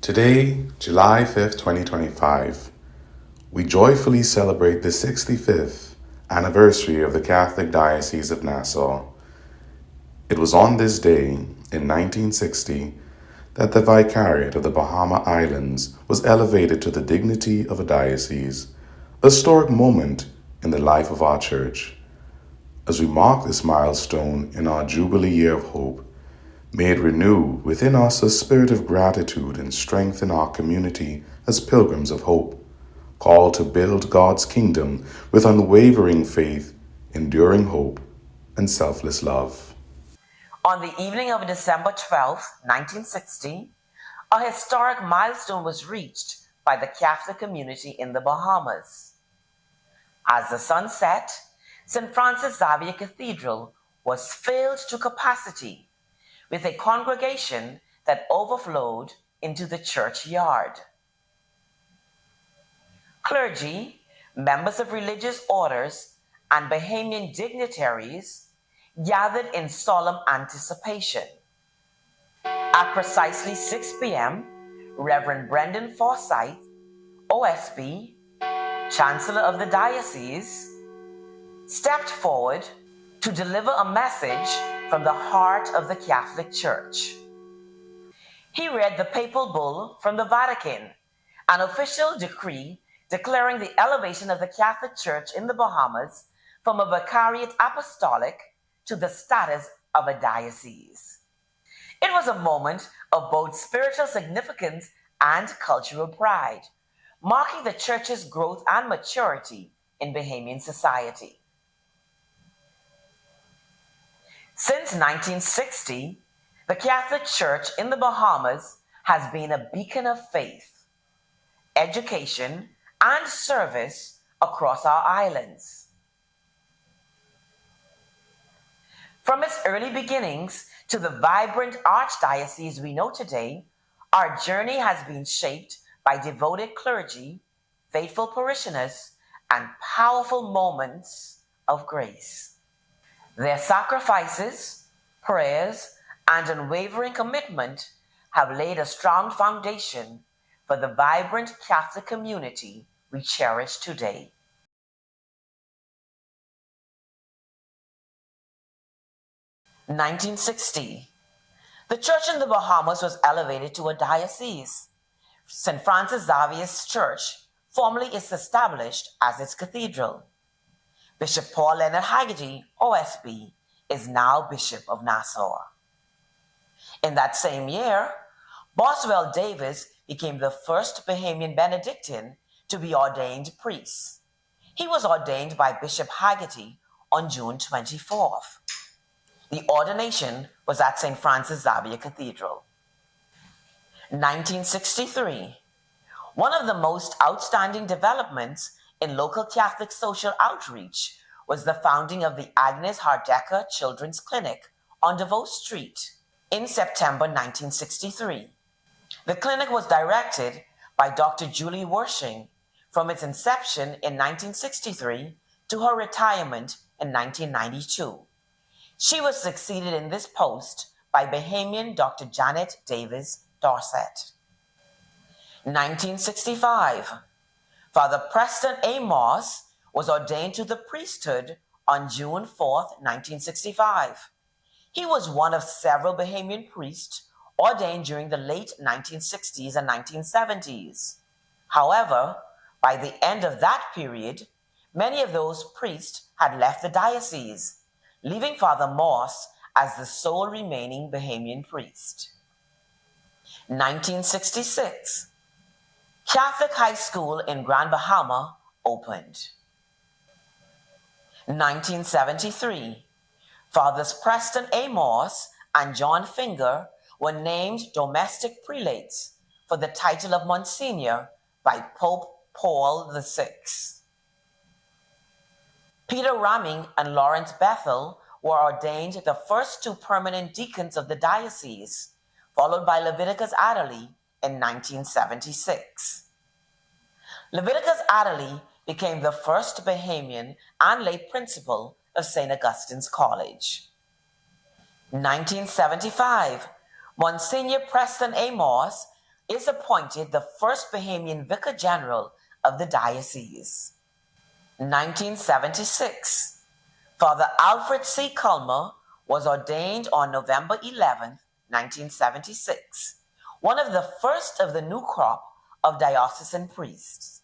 Today, July 5th, 2025, we joyfully celebrate the 65th anniversary of the Catholic Diocese of Nassau. It was on this day, in 1960, that the Vicariate of the Bahama Islands was elevated to the dignity of a diocese, a historic moment in the life of our Church. As we mark this milestone in our Jubilee Year of Hope, may it renew within us a spirit of gratitude and strengthen our community as Pilgrims of Hope, called to build God's kingdom with unwavering faith, enduring hope, and selfless love. On the evening of December 12, 1960, a historic milestone was reached by the Catholic community in the Bahamas. As the sun set, St. Francis Xavier Cathedral was filled to capacity with a congregation that overflowed into the churchyard. Clergy, members of religious orders, and Bahamian dignitaries gathered in solemn anticipation. At precisely 6 p.m., Reverend Brendan Forsyth, OSB, Chancellor of the Diocese, stepped forward to deliver a message from the heart of the Catholic Church. He read the papal bull from the Vatican, an official decree declaring the elevation of the Catholic Church in the Bahamas from a Vicariate Apostolic to the status of a diocese. It was a moment of both spiritual significance and cultural pride, marking the Church's growth and maturity in Bahamian society. Since 1960, the Catholic Church in the Bahamas has been a beacon of faith, education, and service across our islands. From its early beginnings to the vibrant archdiocese we know today, our journey has been shaped by devoted clergy, faithful parishioners, and powerful moments of grace. Their sacrifices, prayers, and unwavering commitment have laid a strong foundation for the vibrant Catholic community we cherish today. In 1960, the Church in the Bahamas was elevated to a diocese. St. Francis Xavier's Church formally is established as its cathedral. Bishop Paul Leonard Haggerty, OSB, is now Bishop of Nassau. In that same year, Boswell Davis became the first Bahamian Benedictine to be ordained priest. He was ordained by Bishop Haggerty on June 24th. The ordination was at St. Francis Xavier Cathedral. 1963, one of the most outstanding developments in local Catholic social outreach was the founding of the Agnes Hardecker Children's Clinic on DeVoe Street in September 1963. The clinic was directed by Dr. Julie Worshing from its inception in 1963 to her retirement in 1992. She was succeeded in this post by Bahamian Dr. Janet Davis Dorset. 1965, Father Preston A. Moss was ordained to the priesthood on June 4, 1965. He was one of several Bahamian priests ordained during the late 1960s and 1970s. However, by the end of that period, many of those priests had left the diocese, leaving Father Moss as the sole remaining Bahamian priest. 1966, Catholic High School in Grand Bahama opened. 1973, Fathers Preston A. Moss and John Finger were named domestic prelates for the title of Monsignor by Pope Paul VI. Peter Ramming and Lawrence Bethel were ordained the first two permanent deacons of the diocese, followed by Leviticus Adderley in 1976. Leviticus Adderley became the first Bahamian and lay principal of St. Augustine's College. 1975, Monsignor Preston A. Moss is appointed the first Bahamian Vicar General of the diocese. 1976. Father Alfred C. Culmer was ordained on November 11, 1976, one of the first of the new crop of diocesan priests.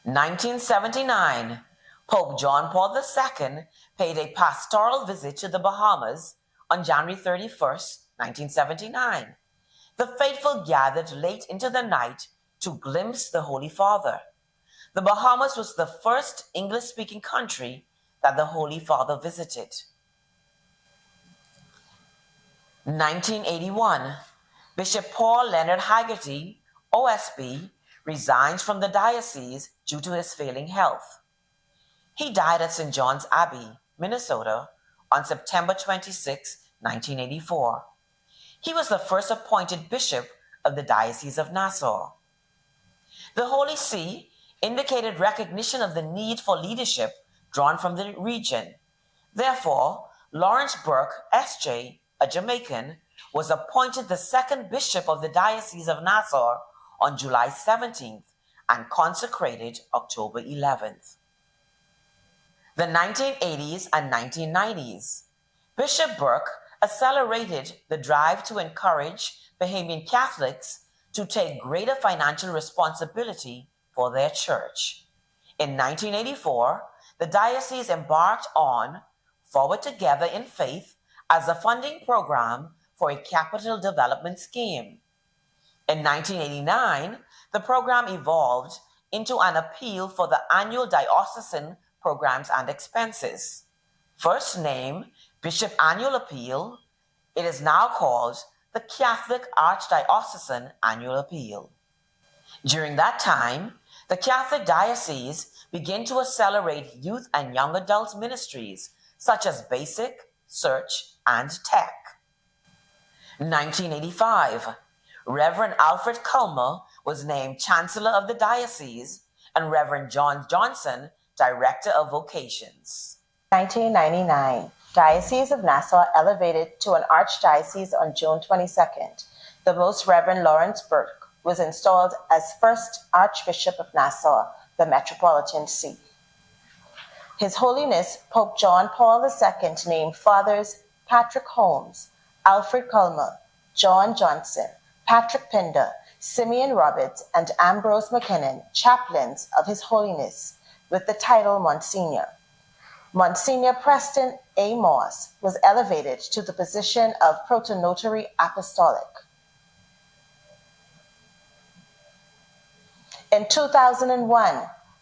1979, Pope John Paul II paid a pastoral visit to the Bahamas on January 31st, 1979. The faithful gathered late into the night to glimpse the Holy Father. The Bahamas was the first English-speaking country that the Holy Father visited. 1981, Bishop Paul Leonard Haggerty, OSB, resigns from the diocese due to his failing health. He died at St. John's Abbey, Minnesota, on September 26, 1984. He was the first appointed bishop of the Diocese of Nassau. The Holy See indicated recognition of the need for leadership drawn from the region. Therefore, Lawrence Burke, S.J., a Jamaican, was appointed the second bishop of the Diocese of Nassau on July 17th and consecrated October 11th. The 1980s and 1990s. Bishop Burke accelerated the drive to encourage Bahamian Catholics to take greater financial responsibility for their church. In 1984, the diocese embarked on Forward Together in Faith as a funding program for a capital development scheme. In 1989, the program evolved into an appeal for the annual diocesan programs and expenses. First named Bishop Annual Appeal, it is now called the Catholic Archdiocesan Annual Appeal. During that time, the Catholic Diocese began to accelerate youth and young adult ministries such as Basic, Search, and Tech. 1985, Reverend Alfred Culmer was named Chancellor of the Diocese and Reverend John Johnson, Director of Vocations. 1999, Diocese of Nassau elevated to an archdiocese on June 22nd. The Most Reverend Lawrence Burke was installed as first Archbishop of Nassau, the Metropolitan See. His Holiness Pope John Paul II named Fathers Patrick Holmes, Alfred Culmer, John Johnson, Patrick Pinder, Simeon Roberts, and Ambrose McKinnon chaplains of His Holiness with the title Monsignor. Monsignor Preston A. Moss was elevated to the position of Protonotary Apostolic. In 2001,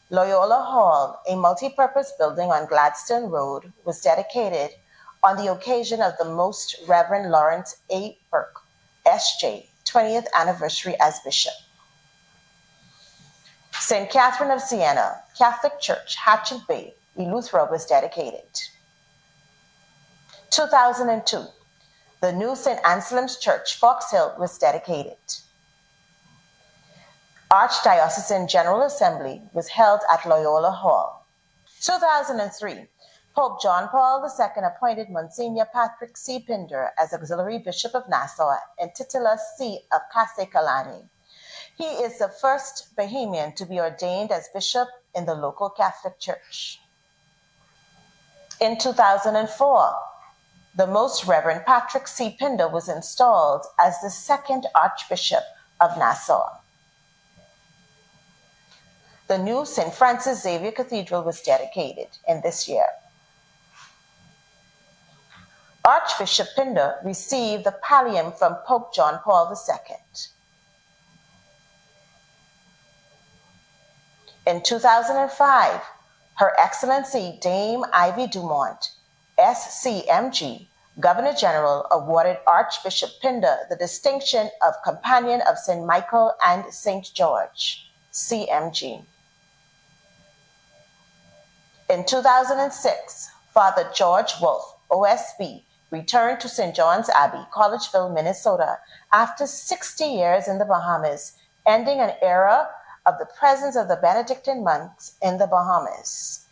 Loyola Hall, a multi-purpose building on Gladstone Road, was dedicated on the occasion of the Most Reverend Lawrence A. Burke, S.J., 20th anniversary as bishop. St. Catherine of Siena, Catholic Church, Hatchet Bay, Eleuthera was dedicated. 2002, the new St. Anselm's Church, Fox Hill, was dedicated. Archdiocesan General Assembly was held at Loyola Hall. 2003, Pope John Paul II appointed Monsignor Patrick C. Pinder as Auxiliary Bishop of Nassau and titular See of Castellani. He is the first Bahamian to be ordained as bishop in the local Catholic Church. In 2004, the Most Reverend Patrick C. Pinder was installed as the second Archbishop of Nassau. The new St. Francis Xavier Cathedral was dedicated in this year. Archbishop Pinder received the pallium from Pope John Paul II. In 2005, Her Excellency Dame Ivy Dumont, SCMG, Governor General, awarded Archbishop Pinder the distinction of Companion of St. Michael and St. George, CMG. In 2006, Father George Wolfe, OSB, returned to St. John's Abbey, Collegeville, Minnesota, after 60 years in the Bahamas, ending an era of the presence of the Benedictine monks in the Bahamas.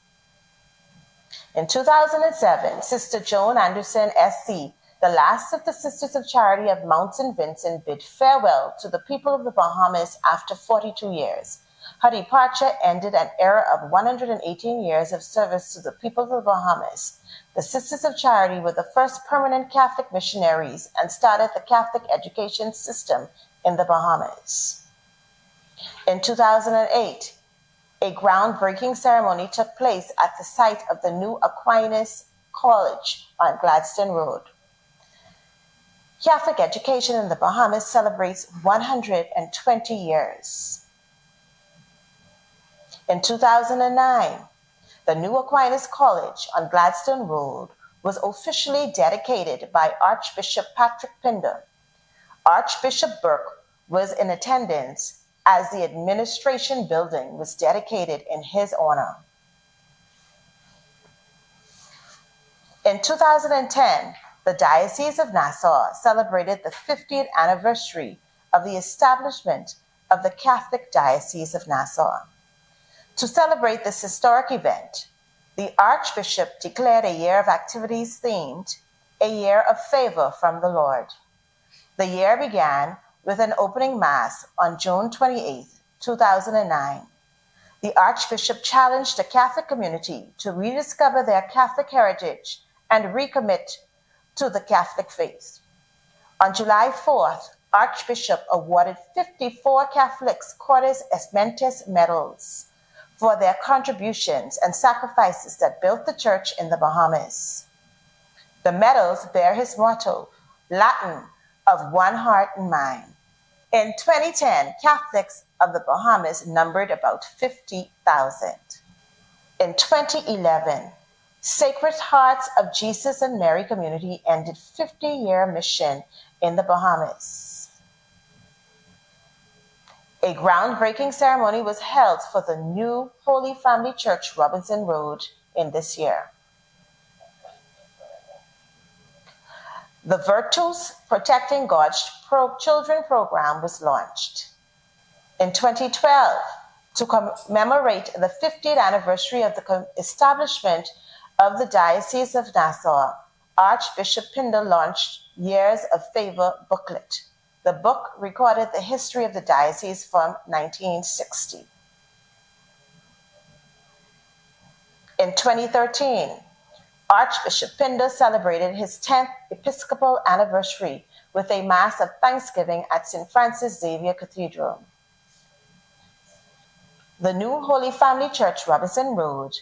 In 2007, Sister Joan Anderson, SC, the last of the Sisters of Charity of Mount St. Vincent, bid farewell to the people of the Bahamas after 42 years. Her departure ended an era of 118 years of service to the people of the Bahamas. The Sisters of Charity were the first permanent Catholic missionaries and started the Catholic education system in the Bahamas. In 2008, a groundbreaking ceremony took place at the site of the new Aquinas College on Gladstone Road. Catholic education in the Bahamas celebrates 120 years. In 2009, the new Aquinas College on Gladstone Road was officially dedicated by Archbishop Patrick Pindar. Archbishop Burke was in attendance as the administration building was dedicated in his honor. In 2010, the Diocese of Nassau celebrated the 50th anniversary of the establishment of the Catholic Diocese of Nassau. To celebrate this historic event, the Archbishop declared a year of activities themed "A Year of Favor from the Lord." The year began with an opening Mass on June 28, 2009. The Archbishop challenged the Catholic community to rediscover their Catholic heritage and recommit to the Catholic faith. On July 4th, Archbishop awarded 54 Catholics Cordis Mentis medals for their contributions and sacrifices that built the church in the Bahamas. The medals bear his motto, Latin, of one heart and mind. In 2010, Catholics of the Bahamas numbered about 50,000. In 2011, Sacred Hearts of Jesus and Mary Community ended 50-year mission in the Bahamas. A groundbreaking ceremony was held for the new Holy Family Church Robinson Road in this year. The Virtues Protecting God's Children program was launched. In 2012, to commemorate the 50th anniversary of the establishment of the Diocese of Nassau, Archbishop Pindar launched Years of Favor booklet. The book recorded the history of the diocese from 1960. In 2013, Archbishop Pindar celebrated his 10th Episcopal anniversary with a Mass of Thanksgiving at St. Francis Xavier Cathedral. The new Holy Family Church, Robinson Road,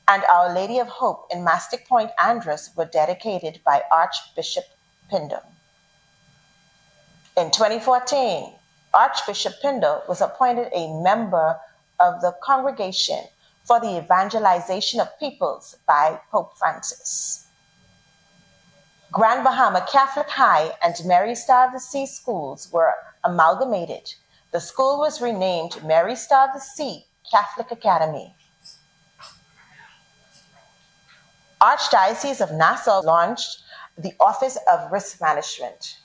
and Our Lady of Hope in Mastic Point, Andros, were dedicated by Archbishop Pindar. In 2014, Archbishop Pindar was appointed a member of the Congregation for the Evangelization of Peoples by Pope Francis. Grand Bahama Catholic High and Mary Star of the Sea schools were amalgamated. The school was renamed Mary Star of the Sea Catholic Academy. Archdiocese of Nassau launched the Office of Risk Management.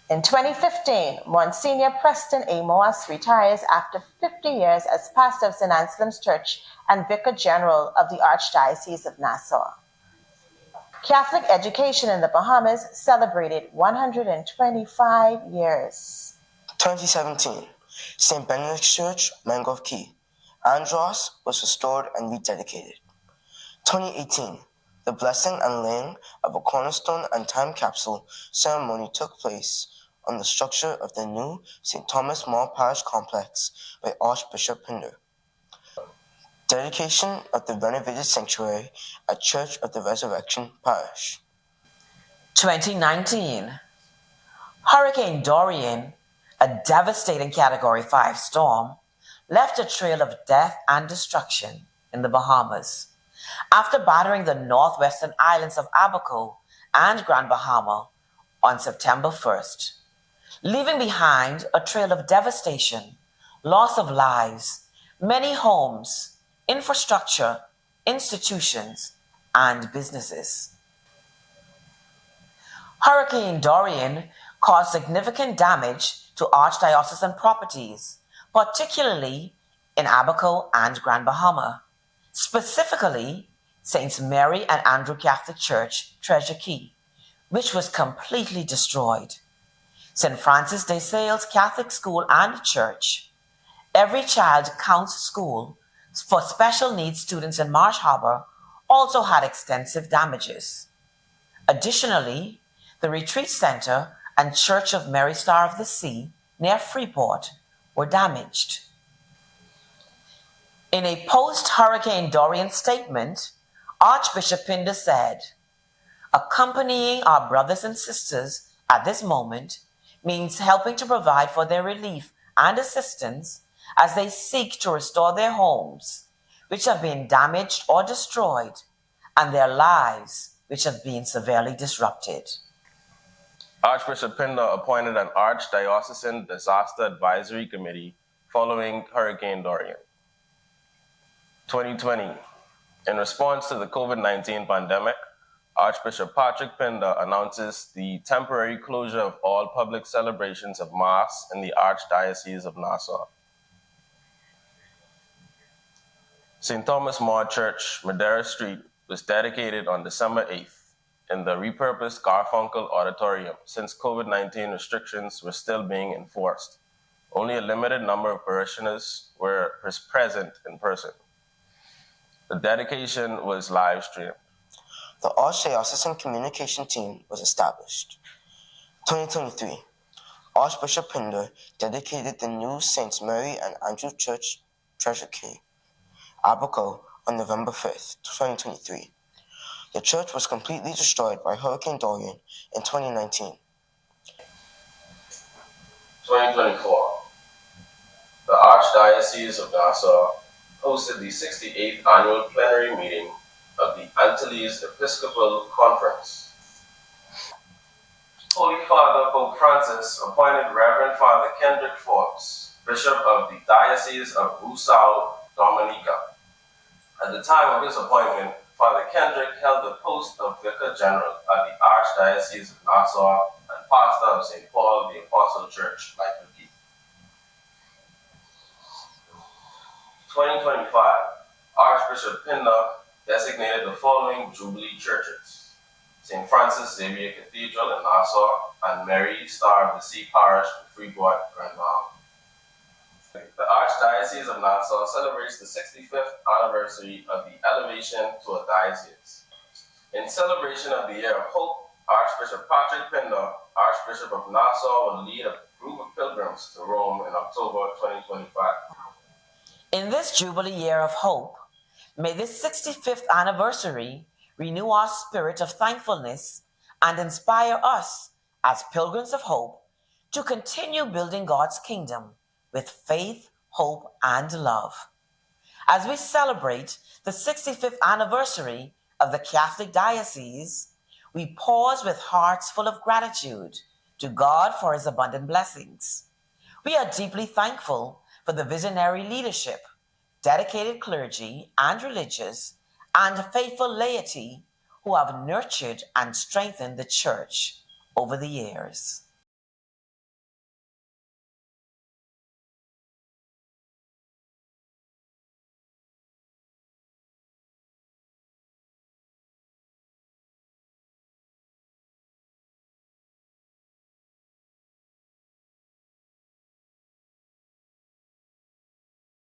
In 2015, Monsignor Preston A. Moas retires after 50 years as pastor of St. Anselm's Church and Vicar General of the Archdiocese of Nassau. Catholic education in the Bahamas celebrated 125 years. 2017, St. Benedict's Church, Mangrove Key, Andros was restored and rededicated. 2018, the blessing and laying of a cornerstone and time capsule ceremony took place on the structure of the new St. Thomas More Parish Complex by Archbishop Pindar. Dedication of the renovated sanctuary at Church of the Resurrection Parish. 2019, Hurricane Dorian, a devastating Category 5 storm, left a trail of death and destruction in the Bahamas. After battering the northwestern islands of Abaco and Grand Bahama on September 1st, leaving behind a trail of devastation, loss of lives, many homes, infrastructure, institutions, and businesses. Hurricane Dorian caused significant damage to archdiocesan properties, particularly in Abaco and Grand Bahama, specifically Saints Mary and Andrew Catholic Church, Treasure Key, which was completely destroyed. St. Francis de Sales Catholic School and Church, Every Child Counts School for special needs students in Marsh Harbor, also had extensive damages. Additionally, the Retreat Center and Church of Mary Star of the Sea near Freeport were damaged. In a post-Hurricane Dorian statement, Archbishop Pinder said, "Accompanying our brothers and sisters at this moment means helping to provide for their relief and assistance as they seek to restore their homes, which have been damaged or destroyed, and their lives, which have been severely disrupted." Archbishop Pinder appointed an Archdiocesan Disaster Advisory Committee following Hurricane Dorian. 2020. In response to the COVID-19 pandemic, Archbishop Patrick Pinder announces the temporary closure of all public celebrations of Mass in the Archdiocese of Nassau. St. Thomas More Church, Madeira Street, was dedicated on December 8th in the repurposed Garfunkel Auditorium since COVID-19 restrictions were still being enforced. Only a limited number of parishioners were present in person. The dedication was live streamed. The Archdiocesan Communication Team was established. 2023. Archbishop Pinder dedicated the new Saints Mary and Andrew Church, Treasure Key, Abaco, on November 5th, 2023. The church was completely destroyed by Hurricane Dorian in 2019. 2024. The Archdiocese of Nassau hosted the 68th Annual Plenary Meeting of the Antilles Episcopal Conference. Holy Father Pope Francis appointed Reverend Father Kendrick Forbes, Bishop of the Diocese of Nassau, Dominica. At the time of his appointment, Father Kendrick held the post of Vicar General at the Archdiocese of Nassau and pastor of St. Paul the Apostle Church, Lightfoot Key. 2025, Archbishop Pinder designated the following Jubilee churches: St. Francis Xavier Cathedral in Nassau and Mary Star of the Sea Parish in Freeport, Grand Bahama. The Archdiocese of Nassau celebrates the 65th anniversary of the elevation to a diocese. In celebration of the Year of Hope, Archbishop Patrick Pinder, Archbishop of Nassau, will lead a group of pilgrims to Rome in October 2025. In this Jubilee Year of Hope, may this 65th anniversary renew our spirit of thankfulness and inspire us as Pilgrims of Hope to continue building God's kingdom with faith, hope, and love. As we celebrate the 65th anniversary of the Catholic Diocese, we pause with hearts full of gratitude to God for his abundant blessings. We are deeply thankful for the visionary leadership, dedicated clergy and religious, and faithful laity who have nurtured and strengthened the Church over the years.